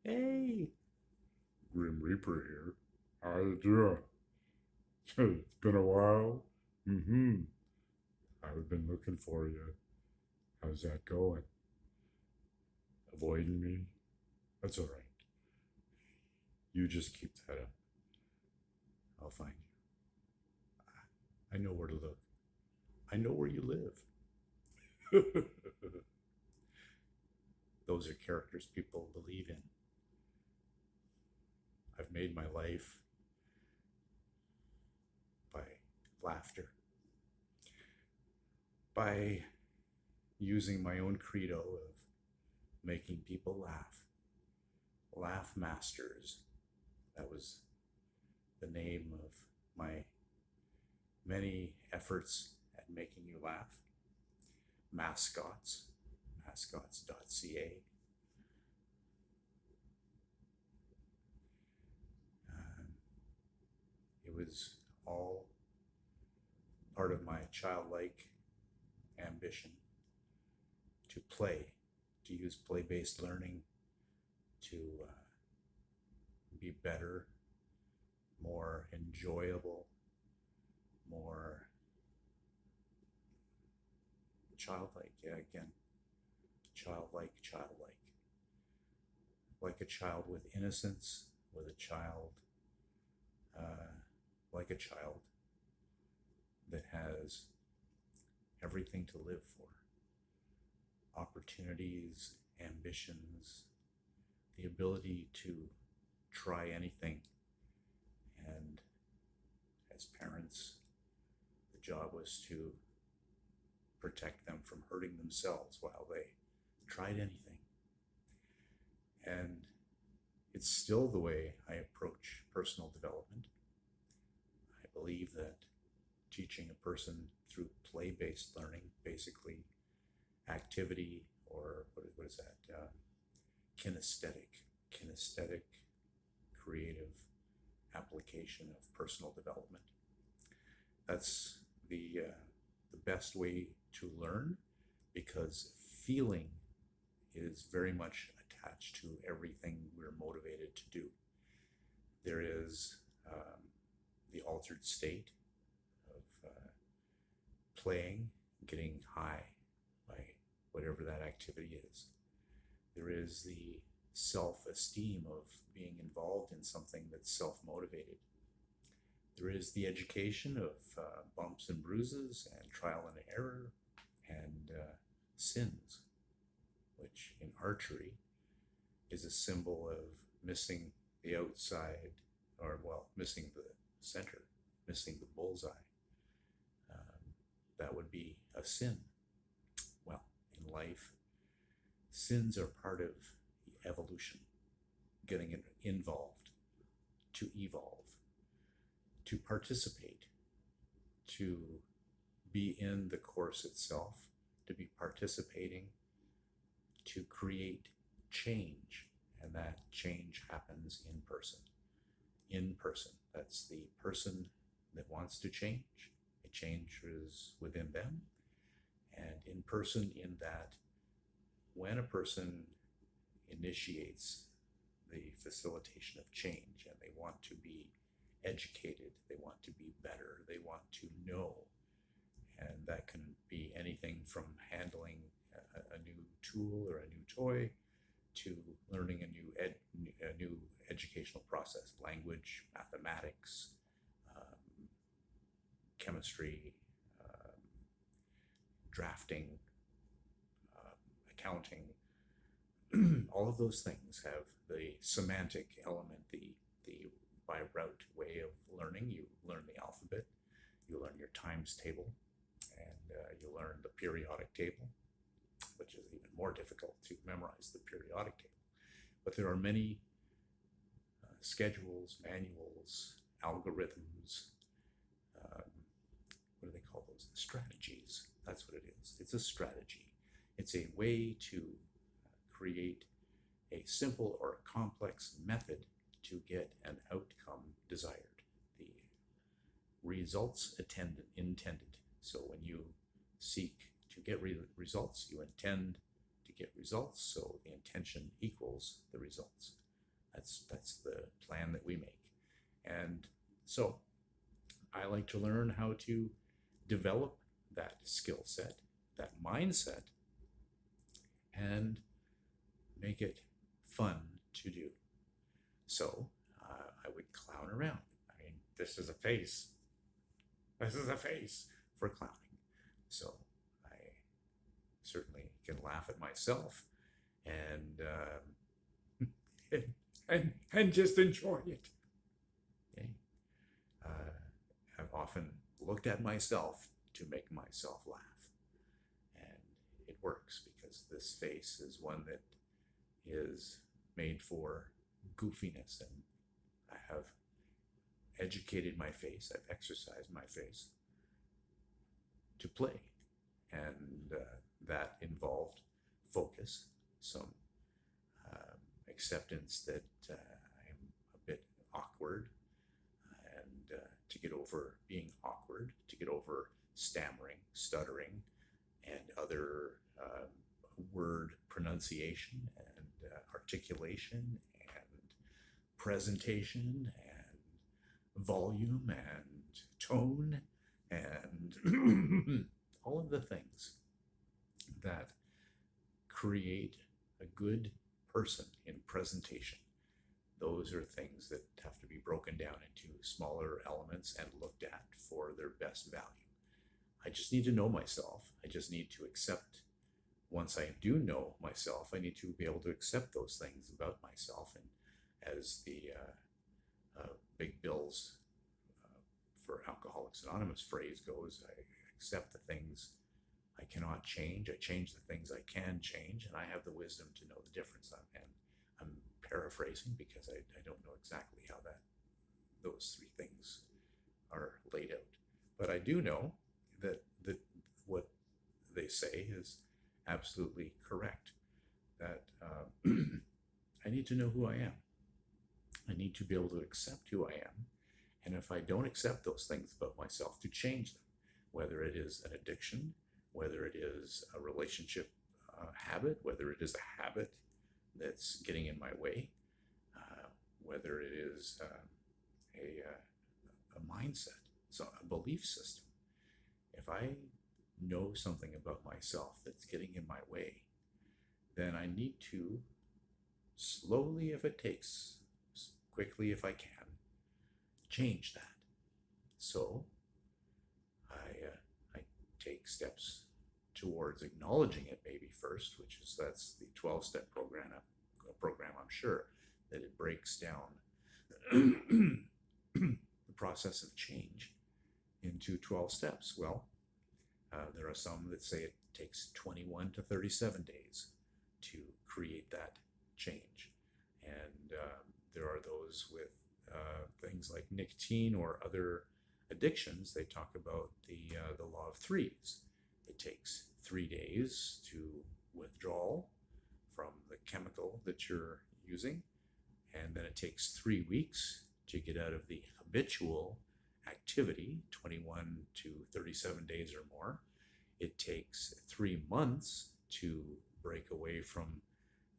Hey, Grim Reaper here. How you doing? It's been a while. Mm-hmm. I've been looking for you. How's that going? Avoiding me? That's all right. You just keep that up. I'll find you. I know where to look. I know where you live. Those are characters people believe in. I've made my life by laughter, by using my own credo of making people laugh. Laugh Masters. That was the name of my many efforts at making you laugh. Mascots, mascots.ca. Um, it was all part of my childlike ambition to play, to use play based learning to be better, more enjoyable, more childlike. Yeah, again, childlike. Like a child with innocence, with a child, uh, like a child that has everything to live for, opportunities, ambitions, the ability to try anything. And as parents, the job was to protect them from hurting themselves while they tried anything. And it's still the way I approach personal development. I believe that teaching a person through play-based learning, basically activity, or what is that? Kinesthetic, creative application of personal development. That's the best way to learn, because feeling is very much attached to everything we're motivated to do. There is the altered state of playing, getting high by whatever that activity is. There is the self-esteem of being involved in something that's self-motivated. There is the education of bumps and bruises and trial and error and sins, which in archery is a symbol of missing the outside, or well, missing the center, missing the bullseye. That would be a sin. Well, in life, sins are part of evolution, getting involved, to evolve, to participate, to be in the course itself, to be participating, to create change. And that change happens in person. In person. That's the person that wants to change. A change is within them. And in person, in that when a person initiates the facilitation of change and they want to be educated, they want to be better, they want to know. And that can be anything from handling a new tool or a new toy to learning a new educational process, language, mathematics, chemistry, drafting, accounting. All of those things have the semantic element, the by route way of learning. You learn the alphabet, you learn your times table, and you learn the periodic table, which is even more difficult to memorize the periodic table. But there are many schedules, manuals, algorithms. What do they call those? Strategies. That's what it is. It's a strategy. It's a way to create a simple or a complex method to get an outcome desired, the results intended. So when you seek to get results, you intend to get results, so the intention equals the results. That's the plan that we make. And so I like to learn how to develop that skill set, that mindset, and make it fun to do. So I would clown around. I mean, this is a face. This is a face for clowning. So I certainly can laugh at myself and and just enjoy it. Okay. I've often looked at myself to make myself laugh, and it works because this face is one that is made for goofiness, and I have educated my face, I've exercised my face to play, and that involved focus, some acceptance that I'm a bit awkward, and to get over being awkward, to get over stammering, stuttering, and other word pronunciation and articulation and presentation and volume and tone and all of the things that create a good person in presentation. Those are things that have to be broken down into smaller elements and looked at for their best value. I just need to know myself. I just need to accept. Once I do know myself, I need to be able to accept those things about myself. And as the Big Bill's for Alcoholics Anonymous phrase goes, I accept the things I cannot change. I change the things I can change, and I have the wisdom to know the difference. And I'm paraphrasing because I don't know exactly how those three things are laid out. But I do know that what they say is absolutely correct, that I need to know who I am. I need to be able to accept who I am. And if I don't accept those things about myself, to change them, whether it is an addiction, whether it is a relationship habit, whether it is a habit that's getting in my way, whether it is a mindset, so a belief system. If I know something about myself that's getting in my way, then I need to slowly, if it takes, quickly if I can, change that. So I take steps towards acknowledging it maybe first, that's the 12-step program, I'm sure, that it breaks down the process of change into 12 steps. Well, there are some that say it takes 21 to 37 days to create that change. And there are those with things like nicotine or other addictions. They talk about the law of threes. It takes 3 days to withdrawal from the chemical that you're using, and then it takes 3 weeks to get out of the habitual activity, 21 to 37 days or more. It takes 3 months to break away from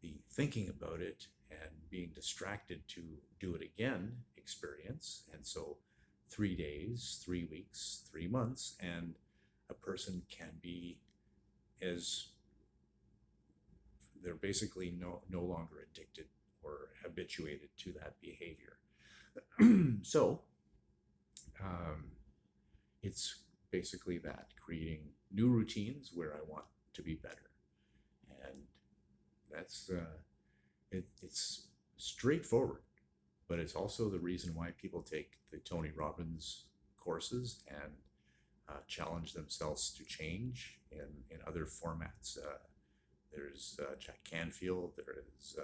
the thinking about it and being distracted to do it again experience. And so 3 days, 3 weeks, 3 months, and a person can be they're basically no longer addicted or habituated to that behavior. So it's basically that, creating new routines where I want to be better. And that's it's straightforward, but it's also the reason why people take the Tony Robbins courses and challenge themselves to change in other formats. There's Jack Canfield, there is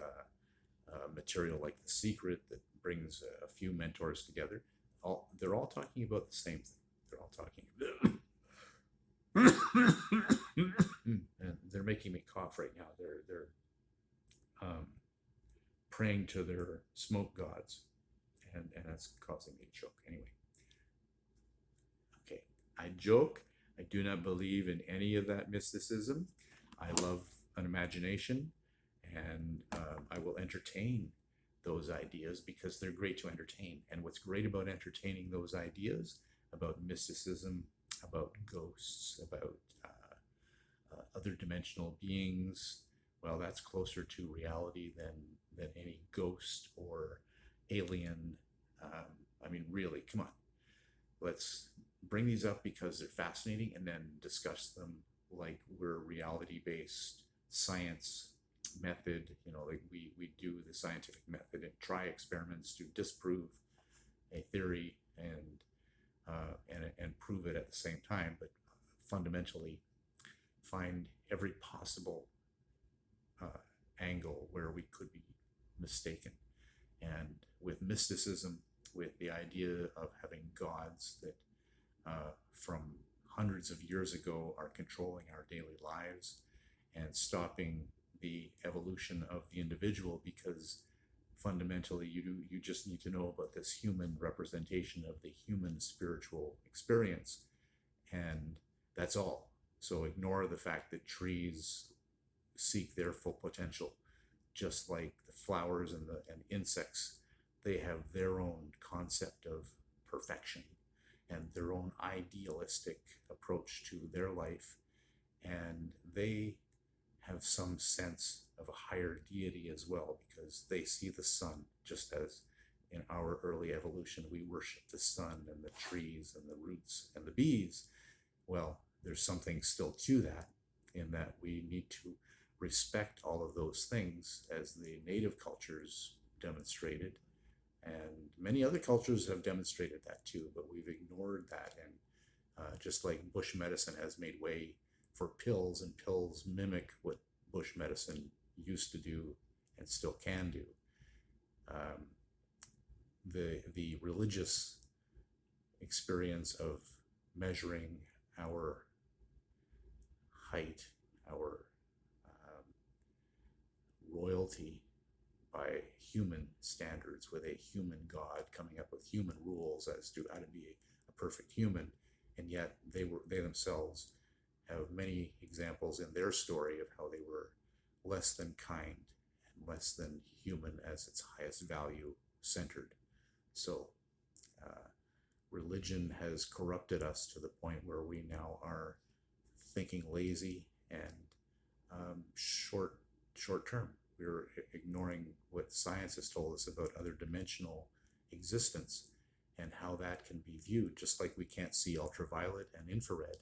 material like The Secret that brings a few mentors together. They're all talking about the same thing. They're all talking and they're making me cough right now. They're praying to their smoke gods, and that's causing me to choke. Anyway, okay, I joke. I do not believe in any of that mysticism. I love an imagination, and I will entertain those ideas because they're great to entertain. And what's great about entertaining those ideas about mysticism, about ghosts, about other dimensional beings, well, that's closer to reality than any ghost or alien. I mean, really, come on. Let's bring these up because they're fascinating and then discuss them like we're reality-based science method. Like we do the scientific method and try experiments to disprove a theory and prove it at the same time, but fundamentally find every possible angle where we could be mistaken. And with mysticism, with the idea of having gods that from hundreds of years ago are controlling our daily lives and stopping the evolution of the individual, because fundamentally you just need to know about this human representation of the human spiritual experience, and that's all. So ignore the fact that trees seek their full potential, just like the flowers and insects. They have their own concept of perfection and their own idealistic approach to their life, and they have some sense of a higher deity as well, because they see the sun, just as in our early evolution we worship the sun and the trees and the roots and the bees. Well, there's something still to that, in that we need to respect all of those things as the native cultures demonstrated, and many other cultures have demonstrated that too, but we've ignored that. And just like bush medicine has made way for pills, and pills mimic what bush medicine used to do and still can do, the religious experience of measuring our height, our royalty by human standards, with a human God coming up with human rules as to how to be a perfect human, and yet they themselves have many examples in their story of how they were less than kind and less than human as its highest value centered. So religion has corrupted us to the point where we now are thinking lazy and short term. We're ignoring what science has told us about other dimensional existence and how that can be viewed. Just like we can't see ultraviolet and infrared,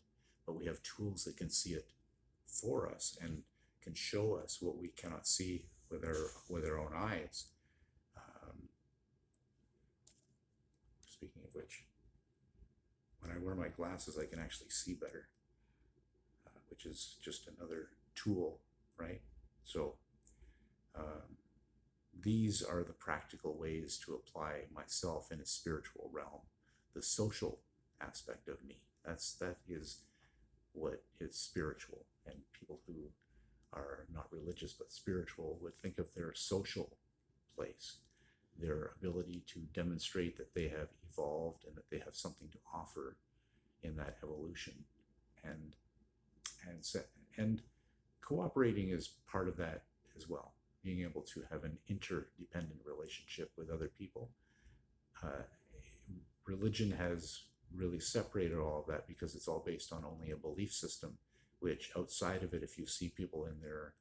but we have tools that can see it for us and can show us what we cannot see with our own eyes. Speaking of which, when I wear my glasses, I can actually see better, which is just another tool, right? So these are the practical ways to apply myself in a spiritual realm, the social aspect of me. That is what is spiritual. And people who are not religious but spiritual would think of their social place, their ability to demonstrate that they have evolved and that they have something to offer in that evolution. And cooperating is part of that as well, being able to have an interdependent relationship with other people. Religion has really separated all of that because it's all based on only a belief system, which outside of it, if you see people in their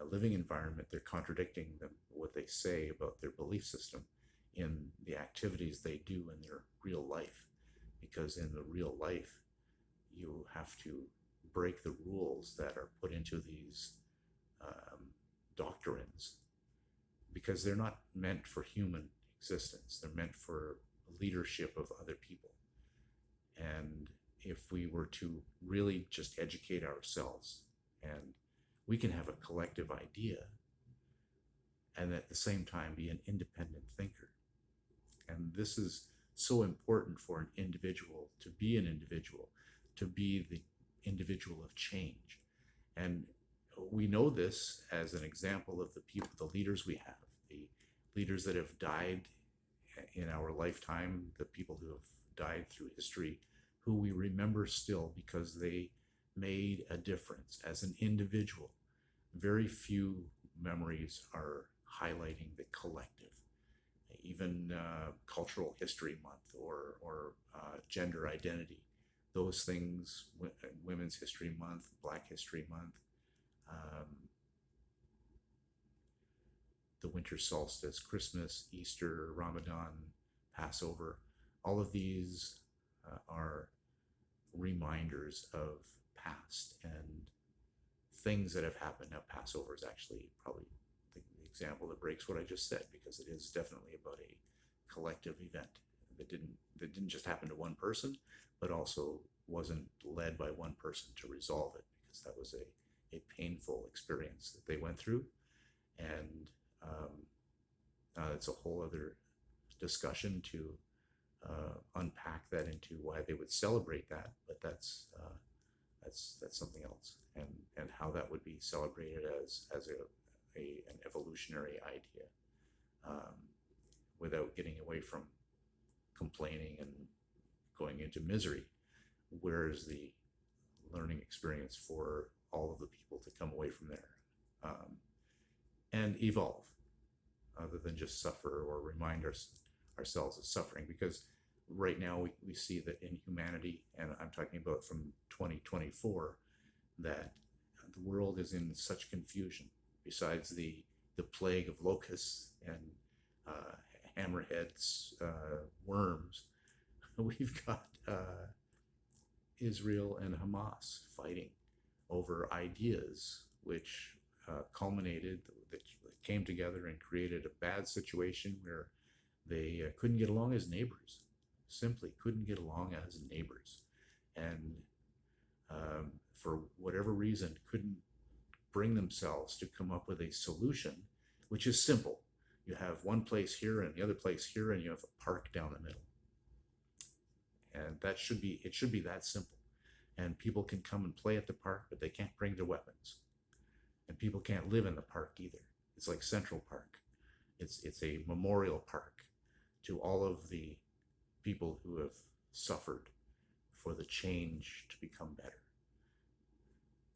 living environment, they're contradicting what they say about their belief system in the activities they do in their real life. Because in the real life, you have to break the rules that are put into these doctrines, because they're not meant for human existence. They're meant for leadership of other people. And if we were to really just educate ourselves, and we can have a collective idea and at the same time be an independent thinker. And this is so important for an individual to be an individual, to be the individual of change. And we know this as an example of the people, the leaders we have, the leaders that have died in our lifetime, the people who have died through history, who we remember still because they made a difference as an individual. Very few memories are highlighting the collective. even Cultural History Month or gender identity. Those things, Women's History Month, Black History Month, um, the winter solstice, Christmas, Easter, Ramadan, Passover, all of these are reminders of past and things that have happened. Now, Passover is actually probably the example that breaks what I just said, because it is definitely about a collective event that didn't just happen to one person, but also wasn't led by one person to resolve it, because that was a painful experience that they went through. And it's a whole other discussion to unpack that into why they would celebrate that, but that's something else, and how that would be celebrated as an evolutionary idea, um, without getting away from complaining and going into misery. Where is the learning experience for all of the people to come away from there, and evolve, other than just suffer or remind ourselves of suffering? Because right now we see that in humanity, and I'm talking about from 2024, that the world is in such confusion. Besides the plague of locusts and hammerheads, worms, we've got Israel and Hamas fighting over ideas which culminated, that came together and created a bad situation where they couldn't get along as neighbors, simply couldn't get along as neighbors. And for whatever reason, couldn't bring themselves to come up with a solution, which is simple. You have one place here and the other place here, and you have a park down the middle. And it should be that simple. And people can come and play at the park, but they can't bring their weapons. And people can't live in the park either. It's like Central Park. It's a memorial park to all of the people who have suffered for the change to become better.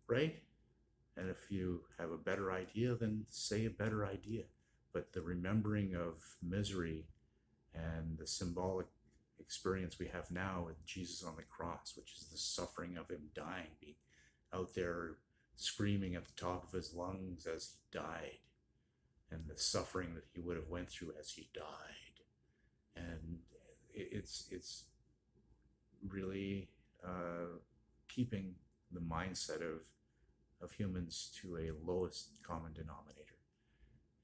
Right? And if you have a better idea, then say a better idea. But the remembering of misery and the symbolic experience we have now with Jesus on the cross, which is the suffering of him dying, being out there screaming at the top of his lungs as he died, and the suffering that he would have went through as he died. And it's really keeping the mindset of humans to a lowest common denominator.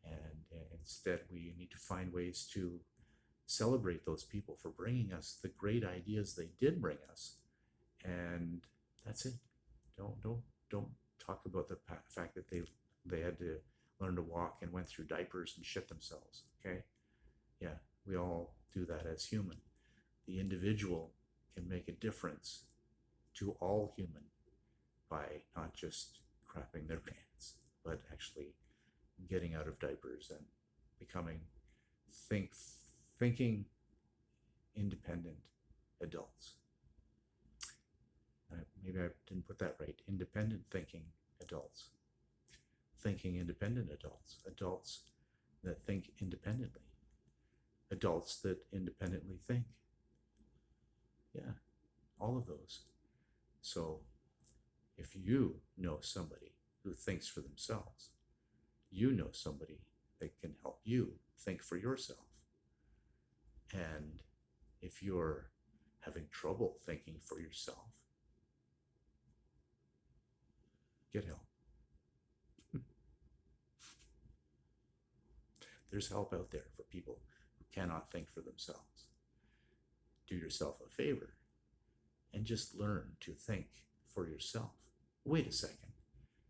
And instead, we need to find ways to celebrate those people for bringing us the great ideas they did bring us. And that's it. Don't talk about the fact that they had to learn to walk and went through diapers and shit themselves. Okay, yeah, we all do that as human. The individual can make a difference to all human by not just crapping their pants, but actually getting out of diapers and becoming thinking independent adults. Maybe I didn't put that right. Independent thinking adults. Thinking independent adults. Adults that think independently. Adults that independently think. Yeah, all of those. So if you know somebody who thinks for themselves, you know somebody that can help you think for yourself. And if you're having trouble thinking for yourself, get help. There's help out there for people who cannot think for themselves. Do yourself a favor and just learn to think for yourself. Wait a second,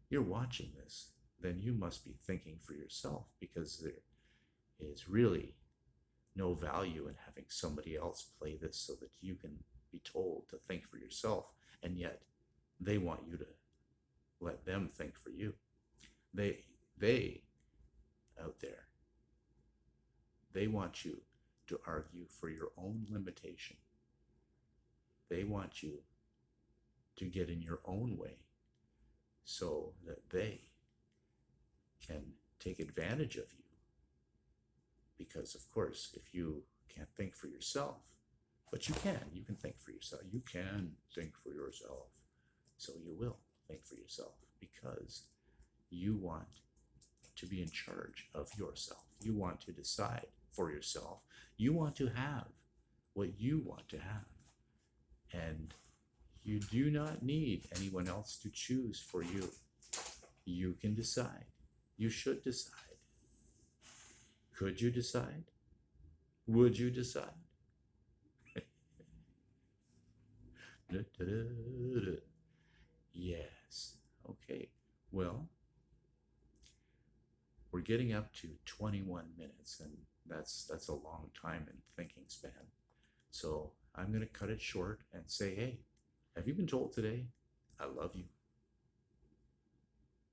you're watching this, then you must be thinking for yourself, because there is really no value in having somebody else play this so that you can be told to think for yourself, and yet they want you to let them think for you. They out there, they want you to argue for your own limitation. They want you to get in your own way so that they can take advantage of you, Because, of course, if you can't think for yourself, but you can think for yourself. You can think for yourself. So you will think for yourself because you want to be in charge of yourself. You want to decide for yourself. You want to have what you want to have. And you do not need anyone else to choose for you. You can decide. You should decide. Could you decide? Would you decide? Yes. Okay. Well, we're getting up to 21 minutes, and that's a long time in thinking span. So I'm going to cut it short and say, hey, have you been told today, I love you?